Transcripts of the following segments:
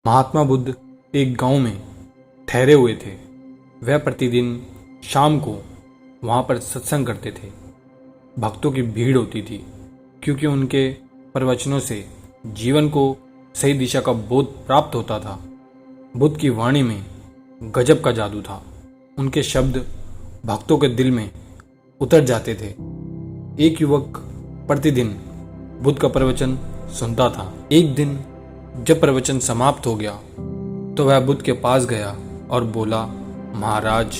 महात्मा बुद्ध एक गांव में ठहरे हुए थे। वह प्रतिदिन शाम को वहां पर सत्संग करते थे। भक्तों की भीड़ होती थी क्योंकि उनके प्रवचनों से जीवन को सही दिशा का बोध प्राप्त होता था। बुद्ध की वाणी में गजब का जादू था। उनके शब्द भक्तों के दिल में उतर जाते थे। एक युवक प्रतिदिन बुद्ध का प्रवचन सुनता था। एक दिन जब प्रवचन समाप्त हो गया तो वह बुद्ध के पास गया और बोला, महाराज,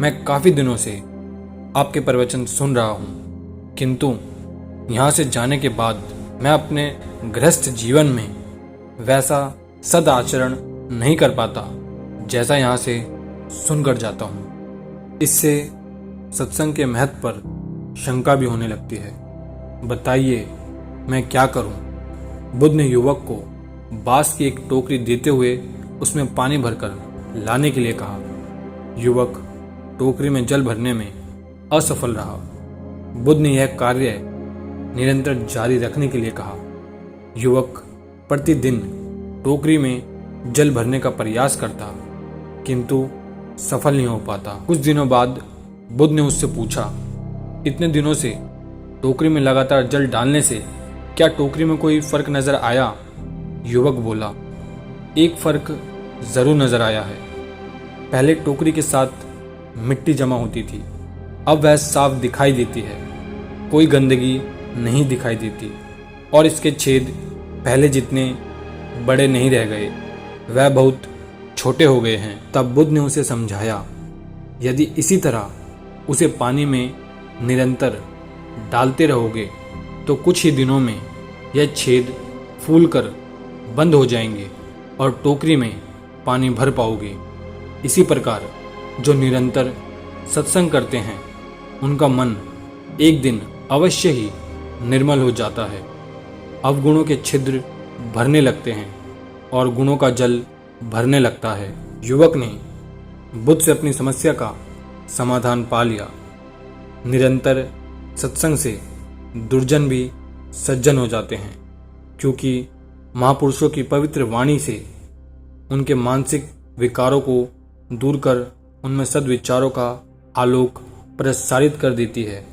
मैं काफ़ी दिनों से आपके प्रवचन सुन रहा हूँ, किंतु यहाँ से जाने के बाद मैं अपने गृहस्थ जीवन में वैसा सदाचरण नहीं कर पाता जैसा यहाँ से सुनकर जाता हूँ। इससे सत्संग के महत्व पर शंका भी होने लगती है। बताइए मैं क्या करूँ? बुद्ध ने युवक को बांस की एक टोकरी देते हुए उसमें पानी भरकर लाने के लिए कहा। युवक टोकरी में जल भरने में असफल रहा। बुद्ध ने यह कार्य निरंतर जारी रखने के लिए कहा। युवक प्रतिदिन टोकरी में जल भरने का प्रयास करता, किंतु सफल नहीं हो पाता। कुछ दिनों बाद बुद्ध ने उससे पूछा, इतने दिनों से टोकरी में लगातार जल डालने से क्या टोकरी में कोई फर्क नजर आया? युवक बोला, एक फर्क जरूर नजर आया है। पहले टोकरी के साथ मिट्टी जमा होती थी, अब वह साफ दिखाई देती है। कोई गंदगी नहीं दिखाई देती और इसके छेद पहले जितने बड़े नहीं रह गए, वह बहुत छोटे हो गए हैं। तब बुद्ध ने उसे समझाया, यदि इसी तरह उसे पानी में निरंतर डालते रहोगे तो कुछ ही दिनों में यह छेद फूलकर बंद हो जाएंगे और टोकरी में पानी भर पाओगे। इसी प्रकार जो निरंतर सत्संग करते हैं उनका मन एक दिन अवश्य ही निर्मल हो जाता है। अवगुणों के छिद्र भरने लगते हैं और गुणों का जल भरने लगता है। युवक ने बुद्ध से अपनी समस्या का समाधान पा लिया। निरंतर सत्संग से दुर्जन भी सज्जन हो जाते हैं, क्योंकि महापुरुषों की पवित्र वाणी से उनके मानसिक विकारों को दूर कर उनमें सद्विचारों का आलोक प्रसारित कर देती है।